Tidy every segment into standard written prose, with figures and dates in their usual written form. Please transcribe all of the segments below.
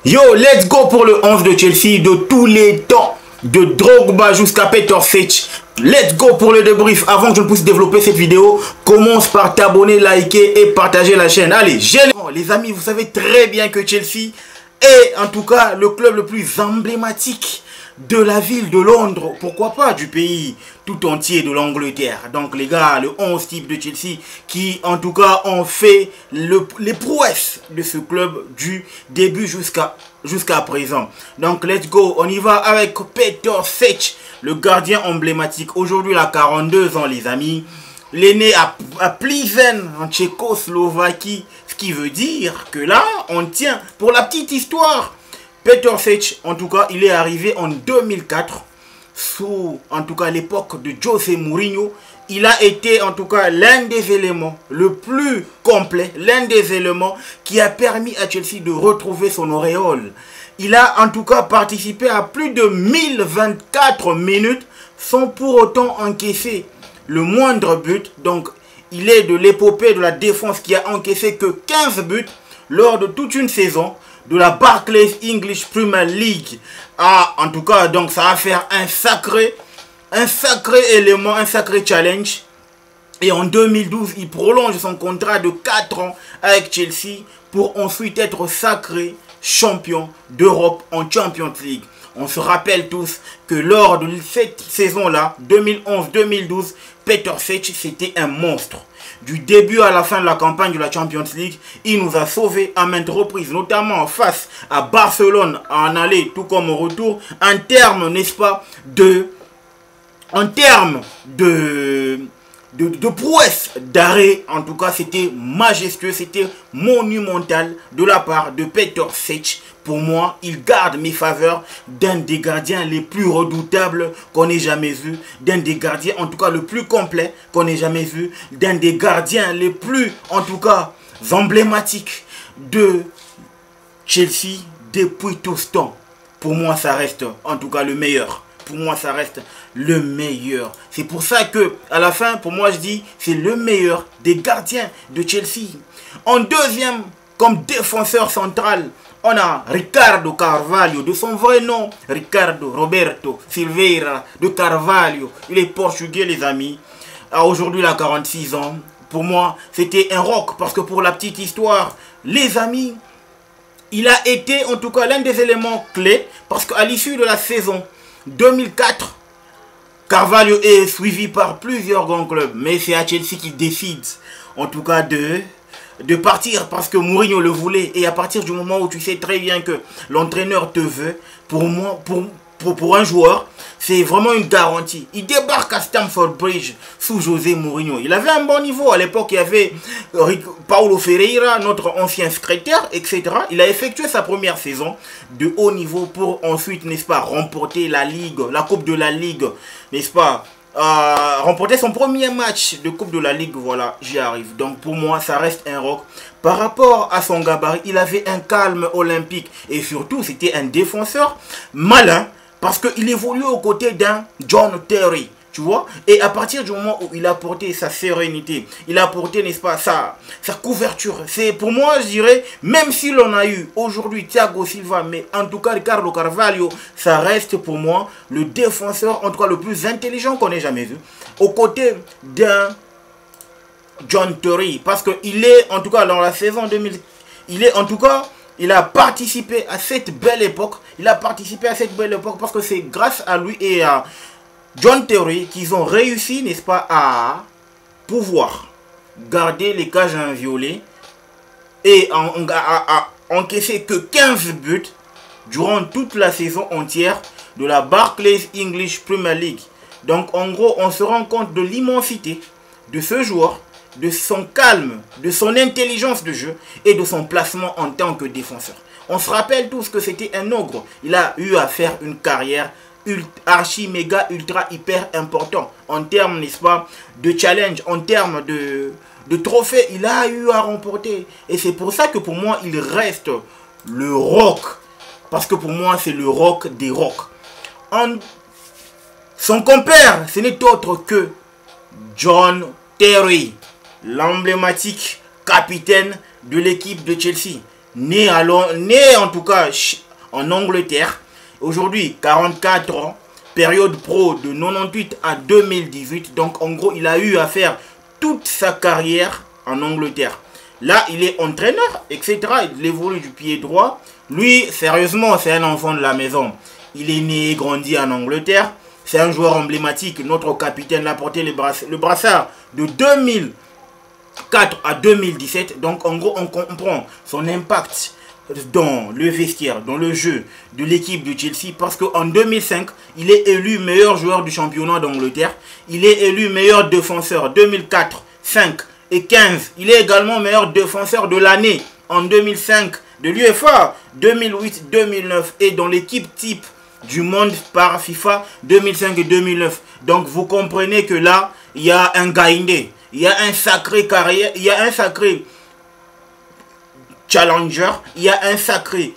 Yo, let's go pour le 11 de Chelsea de tous les temps, de Drogba jusqu'à Peter Cech. Let's go pour le débrief. Avant que je ne puisse développer cette vidéo, commence par t'abonner, liker et partager la chaîne. Allez, les amis, vous savez très bien que Chelsea est en tout cas le club le plus emblématique de la ville de Londres, pourquoi pas du pays tout entier de l'Angleterre. Donc les gars, le 11 type de Chelsea qui en tout cas ont fait les prouesses de ce club du début jusqu'à présent. Donc let's go, on y va avec Peter Cech, le gardien emblématique. Aujourd'hui il a 42 ans les amis. Il est né à Plizen en Tchécoslovaquie, ce qui veut dire que là on tient. Pour la petite histoire, Peter Cech, en tout cas, il est arrivé en 2004, sous, en tout cas, l'époque de José Mourinho. Il a été, en tout cas, l'un des éléments le plus complet, l'un des éléments qui a permis à Chelsea de retrouver son auréole. Il a, en tout cas, participé à plus de 1024 minutes sans pour autant encaisser le moindre but. Donc, il est de l'épopée de la défense qui a encaissé que 15 buts lors de toute une saison de la Barclays English Premier League. En tout cas, donc ça va faire un sacré élément, un sacré challenge. Et en 2012, il prolonge son contrat de 4 ans avec Chelsea pour ensuite être sacré champion d'Europe en Champions League. On se rappelle tous que lors de cette saison-là, 2011-2012, Peter Cech, c'était un monstre. Du début à la fin de la campagne de la Champions League, il nous a sauvés à maintes reprises, notamment face à Barcelone en aller, tout comme au retour, en termes, n'est-ce pas, de prouesse, d'arrêt. En tout cas, c'était majestueux, c'était monumental de la part de Peter Cech. Pour moi, il garde mes faveurs d'un des gardiens les plus redoutables qu'on ait jamais vu, d'un des gardiens en tout cas le plus complet qu'on ait jamais vu, d'un des gardiens les plus en tout cas emblématiques de Chelsea depuis tout ce temps. Pour moi, ça reste en tout cas le meilleur. Pour moi, ça reste le meilleur. C'est pour ça que, à la fin, pour moi, je dis, c'est le meilleur des gardiens de Chelsea. En deuxième, comme défenseur central, on a Ricardo Carvalho, de son vrai nom, Ricardo Roberto Silveira de Carvalho. Il est portugais, les amis. Aujourd'hui, il a 46 ans. Pour moi, c'était un rock, parce que pour la petite histoire, les amis, il a été en tout cas l'un des éléments clés, parce qu'à l'issue de la saison 2004, Carvalho est suivi par plusieurs grands clubs, mais c'est à Chelsea qu'il décide en tout cas de partir parce que Mourinho le voulait. Et à partir du moment où tu sais très bien que l'entraîneur te veut, pour moi, pour un joueur, c'est vraiment une garantie. Il débarque à Stamford Bridge sous José Mourinho. Il avait un bon niveau. À l'époque, il y avait Paulo Ferreira, notre ancien secrétaire, etc. Il a effectué sa première saison de haut niveau pour ensuite, n'est-ce pas, remporter la Ligue, la Coupe de la Ligue, n'est-ce pas, remporter son premier match de Coupe de la Ligue. Voilà, j'y arrive. Donc pour moi, ça reste un rock. Par rapport à son gabarit, il avait un calme olympique. Et surtout, c'était un défenseur malin, parce qu'il évoluait aux côtés d'un John Terry, tu vois. Et à partir du moment où il a porté sa sérénité, il a porté, n'est-ce pas, sa couverture. C'est pour moi, je dirais, même si l'on a eu aujourd'hui Thiago Silva, mais en tout cas Ricardo Carvalho, ça reste pour moi le défenseur, en tout cas le plus intelligent qu'on ait jamais vu, aux côtés d'un John Terry. Parce qu'il est, en tout cas, dans la saison 2000, il est, en tout cas, il a participé à cette belle époque. Il a participé à cette belle époque parce que c'est grâce à lui et à John Terry qu'ils ont réussi, n'est-ce pas, à pouvoir garder les cages inviolées et à encaisser que 15 buts durant toute la saison entière de la Barclays English Premier League. Donc en gros, on se rend compte de l'immensité de ce joueur, de son calme, de son intelligence de jeu et de son placement en tant que défenseur. On se rappelle tous que c'était un ogre. Il a eu à faire une carrière archi, méga, ultra, hyper important en termes, n'est-ce pas, de challenge, en termes de trophées. Il a eu à remporter. Et c'est pour ça que pour moi, il reste le rock. Parce que pour moi, c'est le rock des rocks. Son compère, ce n'est autre que John Terry, l'emblématique capitaine de l'équipe de Chelsea. né en tout cas en Angleterre. Aujourd'hui, 44 ans, période pro de 98 à 2018. Donc en gros, il a eu à faire toute sa carrière en Angleterre. Là, il est entraîneur, etc. Il évolue du pied droit. Lui, sérieusement, c'est un enfant de la maison. Il est né et grandi en Angleterre. C'est un joueur emblématique. Notre capitaine l'a porté le brassard de 2004 à 2017. Donc, en gros, on comprend son impact dans le vestiaire, dans le jeu de l'équipe de Chelsea. Parce qu'en 2005, il est élu meilleur joueur du championnat d'Angleterre. Il est élu meilleur défenseur 2004, 5 et 15. Il est également meilleur défenseur de l'année en 2005 de l'UEFA, 2008, 2009 et dans l'équipe type du monde par FIFA 2005 et 2009. Donc vous comprenez que là, il y a un gaindé, il y a un sacré carrière, il y a un sacré challenger, il y a un sacré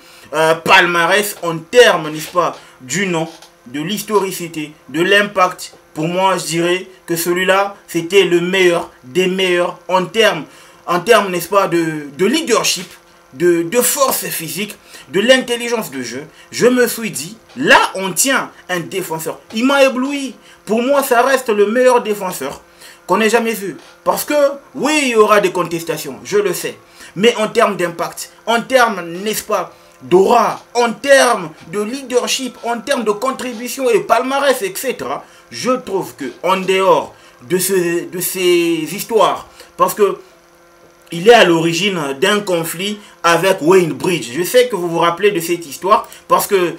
palmarès en termes, n'est-ce pas, du nom, de l'historicité, de l'impact. Pour moi, je dirais que celui-là, c'était le meilleur des meilleurs en termes, n'est-ce pas, de leadership, de force physique, de l'intelligence de jeu. Je me suis dit, là, on tient un défenseur. Il m'a ébloui. Pour moi, ça reste le meilleur défenseur qu'on ait jamais vu. Parce que, oui, il y aura des contestations, je le sais. Mais en termes d'impact, en termes, n'est-ce pas, d'aura, en termes de leadership, en termes de contribution et palmarès, etc., je trouve que en dehors de ces histoires, parce que il est à l'origine d'un conflit avec Wayne Bridge. Je sais que vous vous rappelez de cette histoire parce que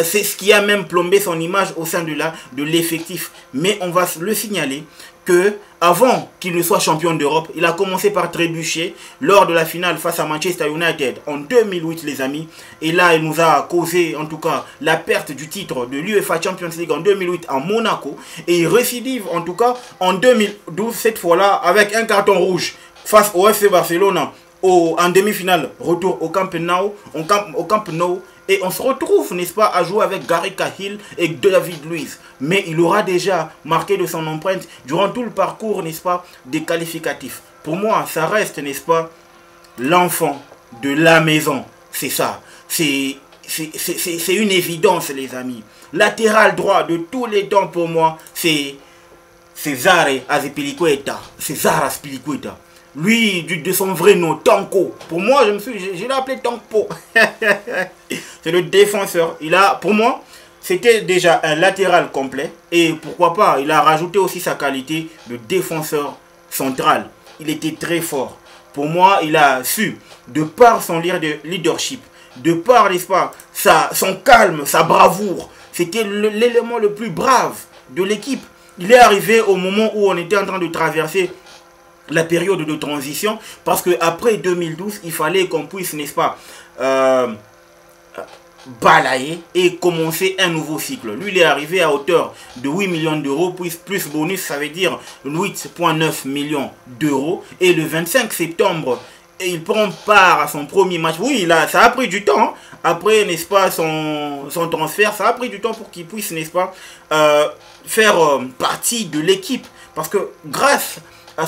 c'est ce qui a même plombé son image au sein de l'effectif. Mais on va le signaler que avant qu'il ne soit champion d'Europe, il a commencé par trébucher lors de la finale face à Manchester United en 2008, les amis. Et là, il nous a causé, en tout cas, la perte du titre de l'UEFA Champions League en 2008 à Monaco. Et il récidive, en tout cas, en 2012, cette fois-là, avec un carton rouge face au FC Barcelone en demi-finale, retour au Camp Nou, et on se retrouve, n'est-ce pas, à jouer avec Gary Cahill et David Luiz. Mais il aura déjà marqué de son empreinte durant tout le parcours, n'est-ce pas, des qualificatifs. Pour moi, ça reste, n'est-ce pas, l'enfant de la maison. C'est ça. C'est une évidence, les amis. Latéral droit de tous les temps pour moi, c'est Cesare Azpilicueta. Cesare Azpilicueta. Lui, de son vrai nom, Tanko. Pour moi, je l'ai appelé Tanko. C'est le défenseur. Pour moi, c'était déjà un latéral complet. Et pourquoi pas, il a rajouté aussi sa qualité de défenseur central. Il était très fort. Pour moi, il a su, de par son leadership, de par, n'est-ce pas, son calme, sa bravoure, c'était l'élément le plus brave de l'équipe. Il est arrivé au moment où on était en train de traverser la période de transition, parce qu'après 2012, il fallait qu'on puisse, n'est-ce pas, balayer et commencer un nouveau cycle. Lui, il est arrivé à hauteur de 8 millions d'euros, plus bonus, ça veut dire 8,9 millions d'euros. Et le 25 septembre, il prend part à son premier match. Oui, ça a pris du temps. Après, n'est-ce pas, son transfert, ça a pris du temps pour qu'il puisse, n'est-ce pas, faire partie de l'équipe. Parce que grâce à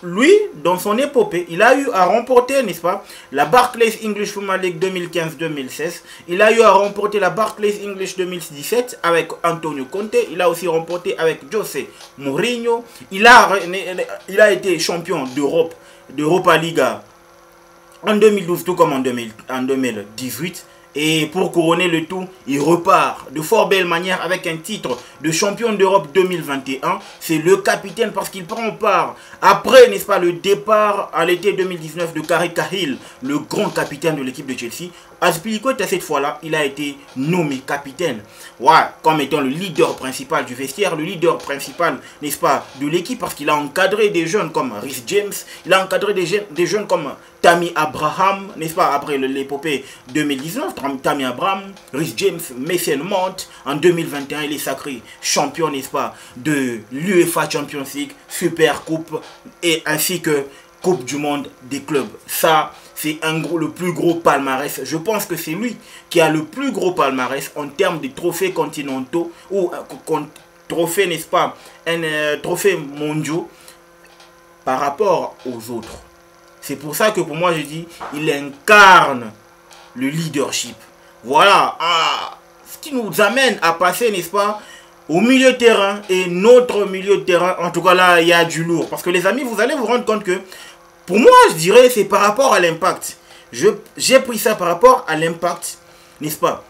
lui, dans son épopée, il a eu à remporter, n'est-ce pas, la Barclays English Premier League 2015-2016. Il a eu à remporter la Barclays English 2017 avec Antonio Conte. Il a aussi remporté avec José Mourinho. Il a été champion d'Europa League en 2012, tout comme en 2018. Et pour couronner le tout, il repart de fort belle manière avec un titre de champion d'Europe 2021. C'est le capitaine parce qu'il prend part, après, n'est-ce pas, le départ à l'été 2019 de Gary Cahill, le grand capitaine de l'équipe de Chelsea. Azpilicueta, cette fois-là, il a été nommé capitaine. Ouais, comme étant le leader principal du vestiaire, le leader principal, n'est-ce pas, de l'équipe, parce qu'il a encadré des jeunes comme Reece James, il a encadré des jeunes comme Tammy Abraham, n'est-ce pas, après l'épopée 2019, Tammy Abraham, Reece James, Mason Mount. En 2021, il est sacré champion, n'est-ce pas, de l'UEFA Champions League, Super Coupe, et ainsi que Coupe du Monde des clubs. Ça, c'est le plus gros palmarès. Je pense que c'est lui qui a le plus gros palmarès en termes de trophées continentaux ou trophées, n'est-ce pas, trophées mondiaux par rapport aux autres. C'est pour ça que pour moi, je dis, il incarne le leadership. Voilà, ce qui nous amène à passer, n'est-ce pas, au milieu de terrain. Et notre milieu de terrain, en tout cas là, il y a du lourd. Parce que les amis, vous allez vous rendre compte que, pour moi, je dirais, c'est par rapport à l'impact. J'ai pris ça par rapport à l'impact, n'est-ce pas,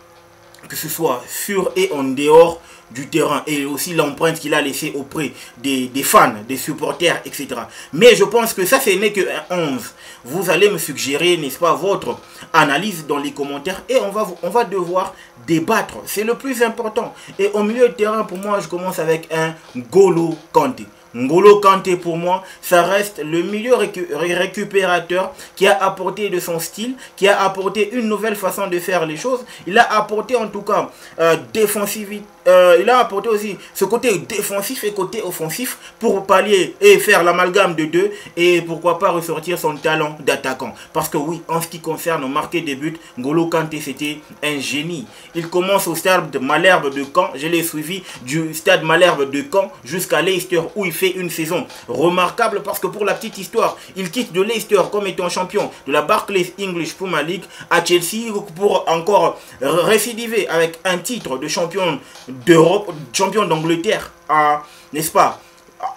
que ce soit sur et en dehors du terrain, et aussi l'empreinte qu'il a laissée auprès des fans, des supporters, etc. Mais je pense que ça, ce n'est que un 11. Vous allez me suggérer, n'est-ce pas, votre analyse dans les commentaires, et on va devoir débattre. C'est le plus important. Et au milieu de terrain, pour moi, je commence avec un N'Golo Kanté. N'Golo Kanté, pour moi, ça reste le milieu récupérateur qui a apporté de son style, qui a apporté une nouvelle façon de faire les choses. Il a apporté en tout cas défensivité. Il a apporté aussi ce côté défensif et côté offensif pour pallier et faire l'amalgame de deux, et pourquoi pas ressortir son talent d'attaquant. Parce que oui, en ce qui concerne marquer des buts, N'Golo Kanté c'était un génie. Il commence au stade Malherbe de Caen, je l'ai suivi du stade Malherbe de Caen jusqu'à Leicester où il fait une saison remarquable, parce que pour la petite histoire, il quitte de Leicester comme étant champion de la Barclays English Premier League à Chelsea pour encore récidiver avec un titre de champion d'Europe, champion d'Angleterre, n'est-ce pas,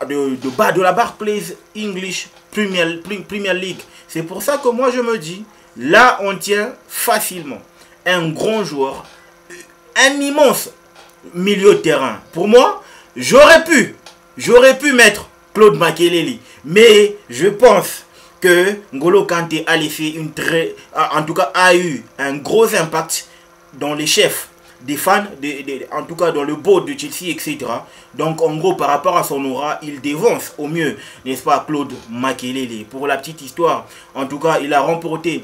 de la Barclays English Premier League. C'est pour ça que moi je me dis, là on tient facilement un grand joueur, un immense milieu de terrain. Pour moi, j'aurais pu mettre Claude Makelele, mais je pense que N'Golo Kanté a laissé en tout cas a eu un gros impact dans les chefs des fans, en tout cas dans le board de Chelsea, etc. Donc en gros, par rapport à son aura, il dévance au mieux, n'est-ce pas, Claude Makelele. Pour la petite histoire, en tout cas, il a remporté,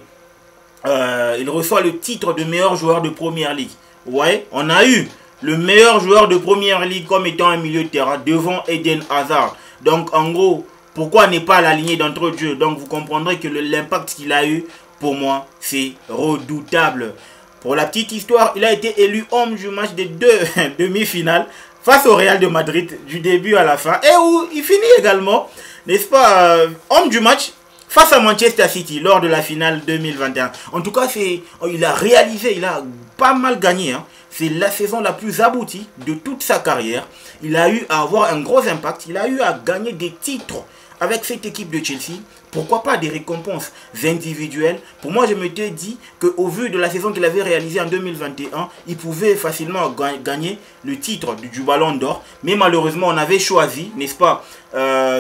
il reçoit le titre de meilleur joueur de Première Ligue. Ouais, on a eu le meilleur joueur de Première Ligue comme étant un milieu de terrain devant Eden Hazard. Donc en gros, pourquoi n'est pas l'aligné d'entre de jeu? Donc vous comprendrez que l'impact qu'il a eu, pour moi, c'est redoutable. Pour la petite histoire, il a été élu homme du match des deux demi-finales face au Real de Madrid du début à la fin. Et où il finit également, n'est-ce pas, homme du match face à Manchester City lors de la finale 2021. En tout cas, il a réalisé, il a pas mal gagné. Hein. C'est la saison la plus aboutie de toute sa carrière. Il a eu à avoir un gros impact. Il a eu à gagner des titres avec cette équipe de Chelsea. Pourquoi pas des récompenses individuelles? Pour moi, je m'étais dit qu'au vu de la saison qu'il avait réalisée en 2021, il pouvait facilement gagner le titre du Ballon d'Or. Mais malheureusement, on avait choisi, n'est-ce pas,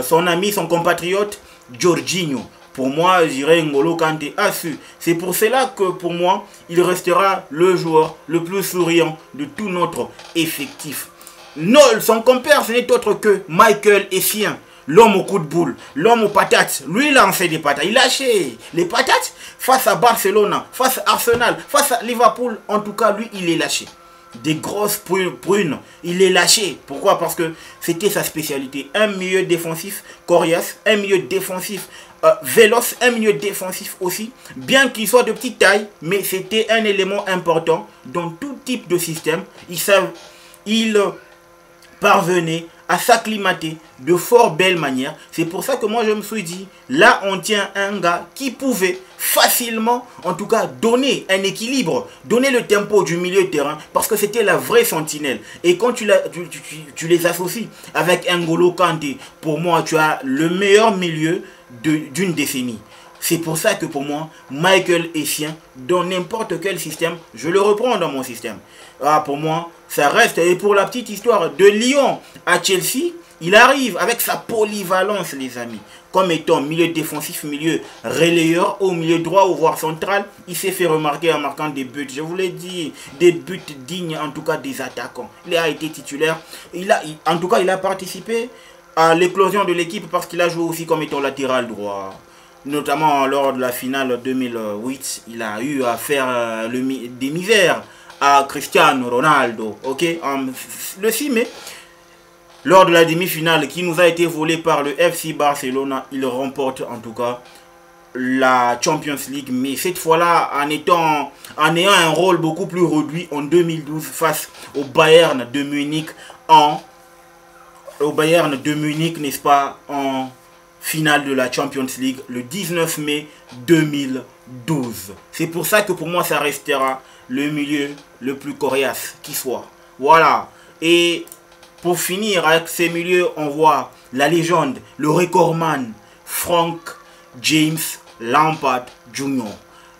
son ami, son compatriote, Jorginho. Pour moi, je dirais N'Golo Kanté a su. C'est pour cela que pour moi, il restera le joueur le plus souriant de tout notre effectif. Non, son compère, ce n'est autre que Michael Essien. L'homme au coup de boule, l'homme aux patates. Lui, il a lancé des patates. Il lâchait les patates face à Barcelone, face à Arsenal, face à Liverpool. En tout cas, lui, il est lâché. Des grosses prunes. Il est lâché. Pourquoi? Parce que c'était sa spécialité. Un milieu défensif coriace, un milieu défensif véloce, un milieu défensif aussi. Bien qu'il soit de petite taille, mais c'était un élément important dans tout type de système. Il parvenait à s'acclimater de fort belle manière. C'est pour ça que moi je me suis dit, là on tient un gars qui pouvait facilement, en tout cas, donner un équilibre, donner le tempo du milieu de terrain, parce que c'était la vraie sentinelle. Et quand tu les associes avec N'Golo Kanté, pour moi tu as le meilleur milieu d'une décennie. C'est pour ça que pour moi, Michael Essien, dans n'importe quel système, je le reprends dans mon système. Ah, pour moi, ça reste. Et pour la petite histoire, de Lyon à Chelsea, il arrive avec sa polyvalence, les amis. Comme étant milieu défensif, milieu relayeur, au milieu droit ou voire central, il s'est fait remarquer en marquant des buts. Je vous l'ai dit, des buts dignes en tout cas des attaquants. Il a été titulaire. En tout cas, il a participé à l'éclosion de l'équipe parce qu'il a joué aussi comme étant latéral droit. Notamment lors de la finale 2008, il a eu à faire des misères à Cristiano Ronaldo. Ok, le 6 mai, lors de la demi-finale qui nous a été volée par le FC Barcelone, il remporte en tout cas la Champions League. Mais cette fois-là, en ayant un rôle beaucoup plus réduit en 2012 face au Bayern de Munich, n'est-ce pas, en finale de la Champions League le 19 mai 2012. C'est pour ça que pour moi ça restera le milieu le plus coriace qui soit. Voilà. Et pour finir avec ces milieux, on voit la légende, le recordman Frank James Lampard Jr.,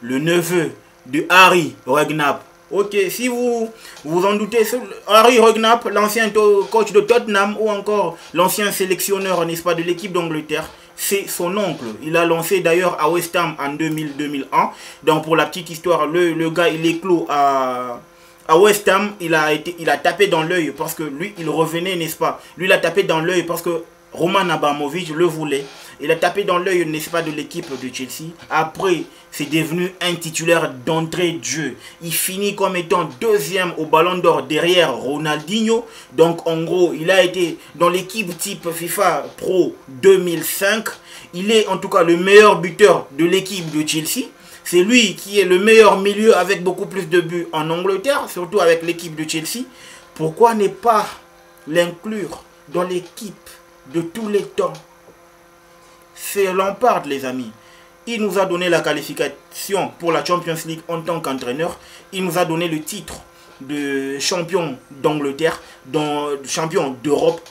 le neveu de Harry Redknapp. Ok, si vous vous en doutez, Harry Redknapp, l'ancien coach de Tottenham ou encore l'ancien sélectionneur, n'est-ce pas, de l'équipe d'Angleterre, c'est son oncle. Il a lancé d'ailleurs à West Ham en 2000-2001. Donc pour la petite histoire, le gars il éclot à West Ham, il a tapé dans l'œil parce que lui il revenait, n'est-ce pas. Lui il a tapé dans l'œil parce que Roman Abramovich le voulait. Il a tapé dans l'œil, n'est-ce pas, de l'équipe de Chelsea. Après, c'est devenu un titulaire d'entrée de jeu. Il finit comme étant deuxième au Ballon d'Or derrière Ronaldinho. Donc, en gros, il a été dans l'équipe type FIFA Pro 2005. Il est en tout cas le meilleur buteur de l'équipe de Chelsea. C'est lui qui est le meilleur milieu avec beaucoup plus de buts en Angleterre, surtout avec l'équipe de Chelsea. Pourquoi ne pas l'inclure dans l'équipe de tous les temps? C'est Lampard, les amis. Il nous a donné la qualification pour la Champions League en tant qu'entraîneur. Il nous a donné le titre de champion d'Angleterre, champion d'Europe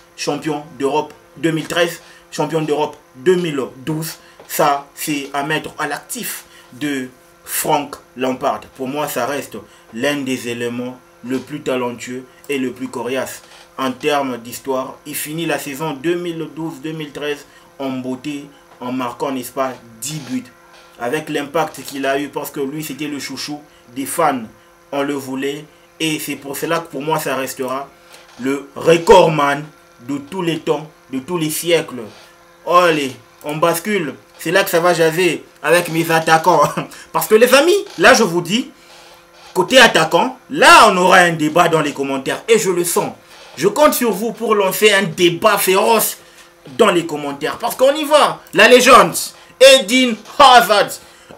2013, champion d'Europe 2012. Ça, c'est à mettre à l'actif de Frank Lampard. Pour moi, ça reste l'un des éléments le plus talentueux et le plus coriace en termes d'histoire. Il finit la saison 2012-2013 en beauté, en marquant, n'est-ce pas, 10 buts. Avec l'impact qu'il a eu, parce que lui, c'était le chouchou des fans. On le voulait. Et c'est pour cela que pour moi, ça restera le recordman de tous les temps, de tous les siècles. Oh, allez, on bascule. C'est là que ça va jaser avec mes attaquants. Parce que les amis, là, je vous dis, côté attaquant, là, on aura un débat dans les commentaires. Et je le sens. Je compte sur vous pour lancer un débat féroce dans les commentaires. Parce qu'on y va. La légende, Eden Hazard.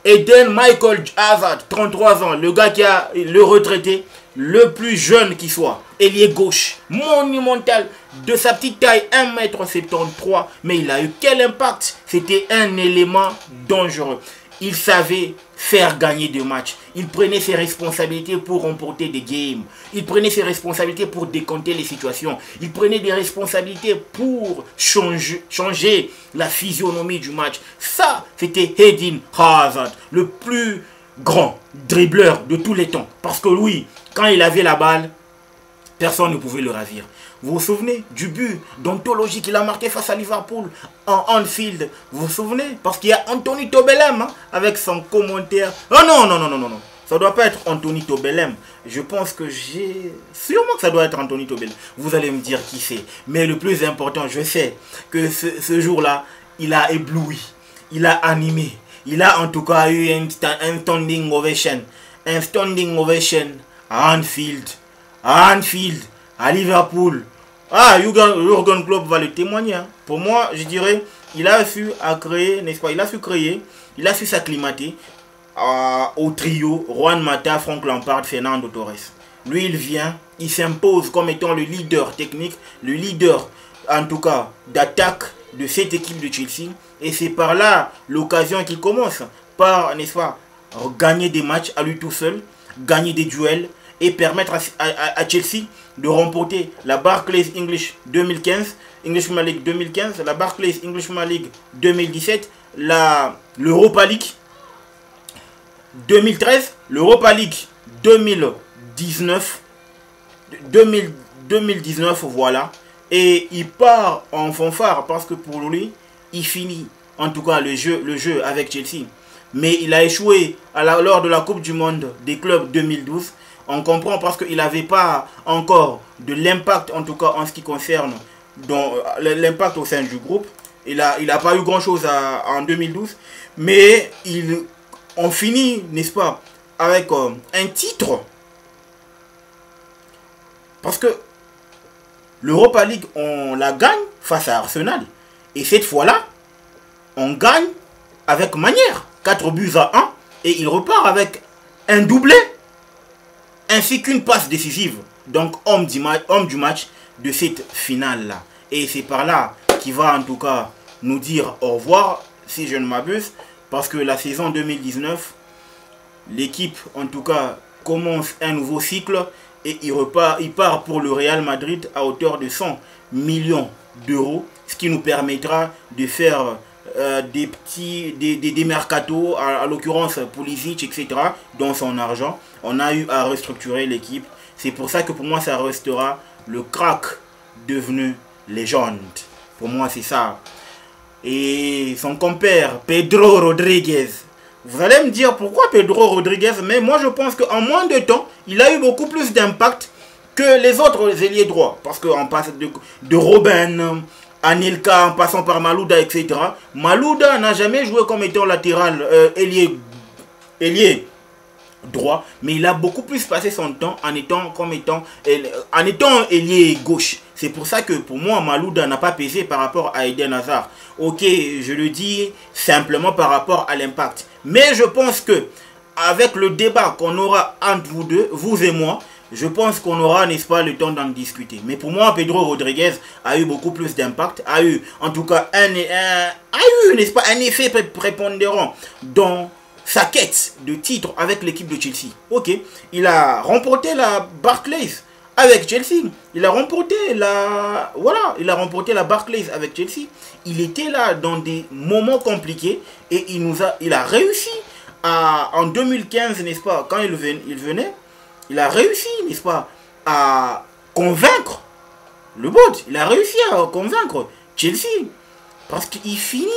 Eden Michael Hazard, 33 ans. Le gars qui a le retraité le plus jeune qui soit. Ailier gauche, monumental. De sa petite taille, 1m73. Mais il a eu quel impact? C'était un élément dangereux. Il savait faire gagner des matchs. Il prenait ses responsabilités pour remporter des games. Il prenait ses responsabilités pour décanter les situations. Il prenait des responsabilités pour changer la physionomie du match. Ça, c'était Eden Hazard, le plus grand dribbleur de tous les temps. Parce que oui, quand il avait la balle, personne ne pouvait le ravir. Vous vous souvenez du but d'anthologie qu'il a marqué face à Liverpool en Anfield? Vous vous souvenez? Parce qu'il y a Anthony Tobelem hein, avec son commentaire. Oh non, non, non, non, non, non. Ça doit pas être Anthony Tobelem. Je pense que j'ai... Sûrement que ça doit être Anthony Tobelem. Vous allez me dire qui c'est. Mais le plus important, je sais que ce jour-là, il a ébloui. Il a animé. Il a en tout cas eu un standing ovation. Un standing ovation à Anfield. À Anfield. À Liverpool. Ah, Jürgen Klopp va le témoigner. Hein. Pour moi, je dirais, il a su créer, n'est-ce pas? Il a su créer, il a su s'acclimater au trio Juan Mata, Frank Lampard, Fernando Torres. Lui, il vient, il s'impose comme étant le leader technique, le leader, en tout cas, d'attaque de cette équipe de Chelsea. Et c'est par là l'occasion qu'il commence par, n'est-ce pas, gagner des matchs à lui tout seul, gagner des duels et permettre à Chelsea de remporter la Barclays English 2015, English Premier League 2015, la Barclays English Premier League 2017, l'Europa League 2013, l'Europa League 2019, 2019, voilà. Et il part en fanfare parce que pour lui, il finit en tout cas le jeu avec Chelsea. Mais il a échoué lors de la Coupe du Monde des clubs 2012. On comprend parce qu'il n'avait pas encore de l'impact, en tout cas en ce qui concerne l'impact au sein du groupe. Il a pas eu grand-chose en 2012. Mais on finit, n'est-ce pas, avec un titre. Parce que l'Europa League, on la gagne face à Arsenal. Et cette fois-là, on gagne avec manière. 4-1. Et il repart avec un doublé. Ainsi qu'une passe décisive. Donc homme du match de cette finale-là. Et c'est par là qu'il va en tout cas nous dire au revoir, si je ne m'abuse, parce que la saison 2019, l'équipe, en tout cas, commence un nouveau cycle et il part pour le Real Madrid à hauteur de 100 millions d'euros, ce qui nous permettra de faire des mercatos, à l'occurrence Pulisic, etc., dans son argent. On a eu à restructurer l'équipe. C'est pour ça que pour moi, ça restera le crack devenu légende. Pour moi, c'est ça. Et son compère, Pedro Rodriguez. Vous allez me dire pourquoi Pedro Rodriguez, mais moi je pense qu'en moins de temps, il a eu beaucoup plus d'impact que les autres ailiers droits. Parce qu'on passe de Robben, Anelka, en passant par Malouda, etc. Malouda n'a jamais joué comme étant latéral, ailier droit, mais il a beaucoup plus passé son temps en étant ailier gauche. C'est pour ça que pour moi, Malouda n'a pas pesé par rapport à Eden Hazard. Ok, je le dis simplement par rapport à l'impact. Mais je pense que avec le débat qu'on aura entre vous deux, vous et moi, je pense qu'on aura, n'est-ce pas, le temps d'en discuter. Mais pour moi, Pedro Rodriguez a eu beaucoup plus d'impact, a eu en tout cas n'est-ce pas, un effet prépondérant dans sa quête de titre avec l'équipe de Chelsea. Ok, il a remporté la Barclays avec Chelsea. Il a remporté la Barclays avec Chelsea. Il était là dans des moments compliqués et il a réussi en 2015, n'est-ce pas, quand il venait, il a réussi, n'est-ce pas, à convaincre le board. Il a réussi à convaincre Chelsea parce qu'il finit.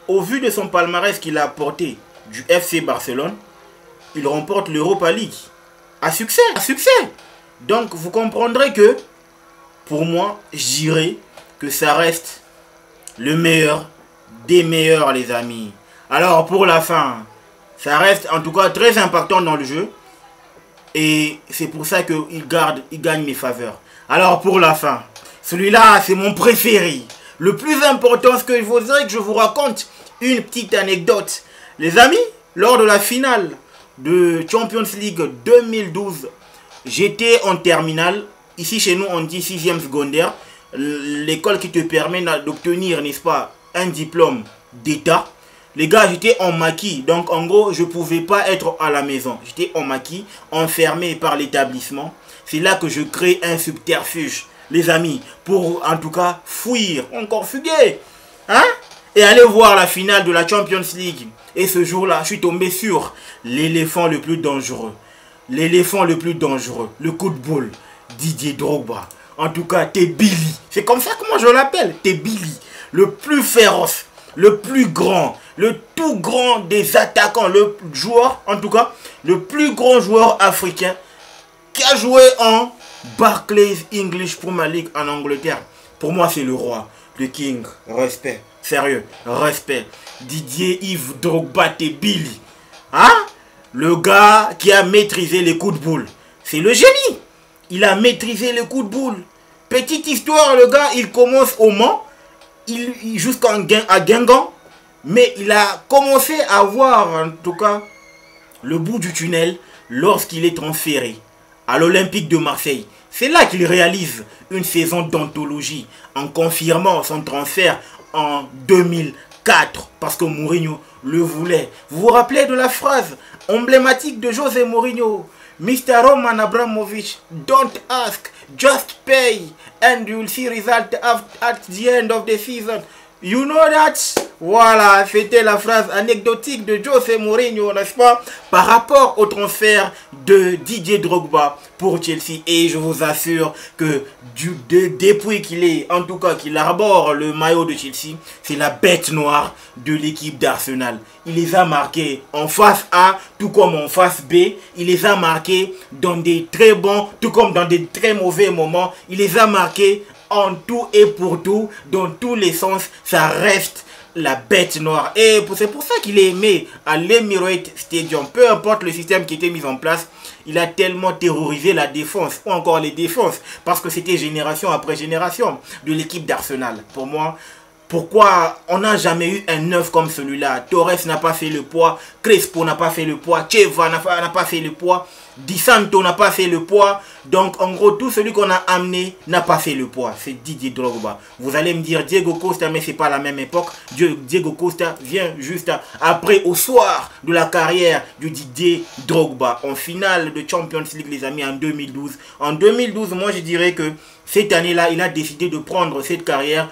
Au vu de son palmarès qu'il a apporté du FC Barcelone, il remporte l'Europa League. À succès, à succès. Donc vous comprendrez que, pour moi, je dirais que ça reste le meilleur des meilleurs, les amis. Alors pour la fin, ça reste en tout cas très impactant dans le jeu. Et c'est pour ça qu'il gagne mes faveurs. Alors pour la fin, celui-là c'est mon préféré. Le plus important, ce que je voudrais que je vous raconte, une petite anecdote. Les amis, lors de la finale de Champions League 2012, j'étais en terminale. Ici chez nous on dit 6e secondaire. L'école qui te permet d'obtenir, n'est-ce pas, un diplôme d'état. Les gars, j'étais en maquis. Donc en gros, je ne pouvais pas être à la maison. J'étais en maquis, enfermé par l'établissement. C'est là que je crée un subterfuge, les amis, pour en tout cas fuir, encore fuguer, hein, et aller voir la finale de la Champions League. Et ce jour-là, je suis tombé sur l'éléphant le plus dangereux. L'éléphant le plus dangereux, le coup de boule, Didier Drogba. En tout cas, t'es Billy. C'est comme ça que moi je l'appelle, t'es Billy. Le plus féroce, le plus grand, le tout grand des attaquants, le joueur, en tout cas, le plus grand joueur africain qui a joué en Barclays English Premier League en Angleterre. Pour moi, c'est le roi, le king. Respect. Sérieux, respect. Didier Yves Drogba, t'es Billy. Hein? Le gars qui a maîtrisé les coups de boule. C'est le génie. Il a maîtrisé les coups de boule. Petite histoire, le gars, il commence au Mans. Jusqu'à Guingamp. Mais il a commencé à voir, en tout cas, le bout du tunnel lorsqu'il est transféré à l'Olympique de Marseille. C'est là qu'il réalise une saison d'anthologie en confirmant son transfert en 2004 parce que Mourinho le voulait. Vous vous rappelez de la phrase emblématique de José Mourinho? Mr. Roman Abramovich, don't ask, just pay and you'll see result at the end of the season. You know that? Voilà, c'était la phrase anecdotique de José Mourinho, n'est-ce pas? Par rapport au transfert de Didier Drogba pour Chelsea. Et je vous assure que depuis qu'il est, en tout cas qu'il arbore le maillot de Chelsea, c'est la bête noire de l'équipe d'Arsenal. Il les a marqués en face A, tout comme en face B. Il les a marqués dans des très bons, tout comme dans des très mauvais moments. Il les a marqués en tout et pour tout, dans tous les sens. Ça reste la bête noire. Et c'est pour ça qu'il est aimé à l'Emirates Stadium. Peu importe le système qui était mis en place, il a tellement terrorisé la défense, ou encore les défenses, parce que c'était génération après génération de l'équipe d'Arsenal. Pour moi, pourquoi on n'a jamais eu un neuf comme celui-là? Torres n'a pas fait le poids, Crespo n'a pas fait le poids, Cheva n'a pas fait le poids Di Santo n'a pas fait le poids. Donc, en gros, tout celui qu'on a amené n'a pas fait le poids. C'est Didier Drogba. Vous allez me dire Diego Costa, mais c'est pas la même époque. Diego Costa vient juste après, au soir de la carrière de Didier Drogba. En finale de Champions League, les amis, en 2012. En 2012, moi, je dirais que cette année-là, il a décidé de prendre cette carrière,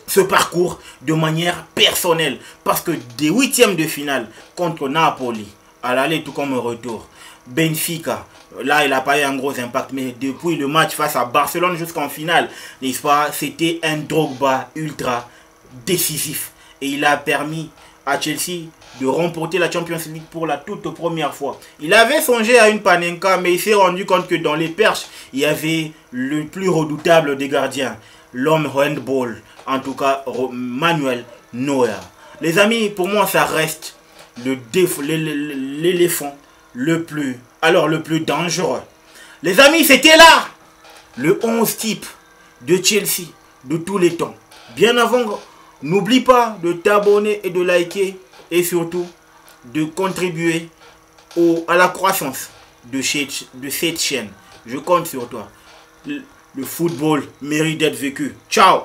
ce parcours de manière personnelle. Parce que des huitièmes de finale contre Napoli, à l'aller tout comme au retour, Benfica, là il n'a pas eu un gros impact, mais depuis le match face à Barcelone jusqu'en finale, n'est-ce pas, c'était un Drogba ultra décisif. Et il a permis à Chelsea de remporter la Champions League pour la toute première fois. Il avait songé à une Panenka, mais il s'est rendu compte que dans les perches, il y avait le plus redoutable des gardiens, l'homme handball, en tout cas Manuel Neuer. Les amis, pour moi ça reste l'éléphant le plus dangereux. Les amis, c'était là le 11 type de Chelsea de tous les temps. Bien avant, n'oublie pas de t'abonner et de liker et surtout de contribuer à la croissance de cette chaîne. Je compte sur toi. Le football mérite d'être vécu. Ciao!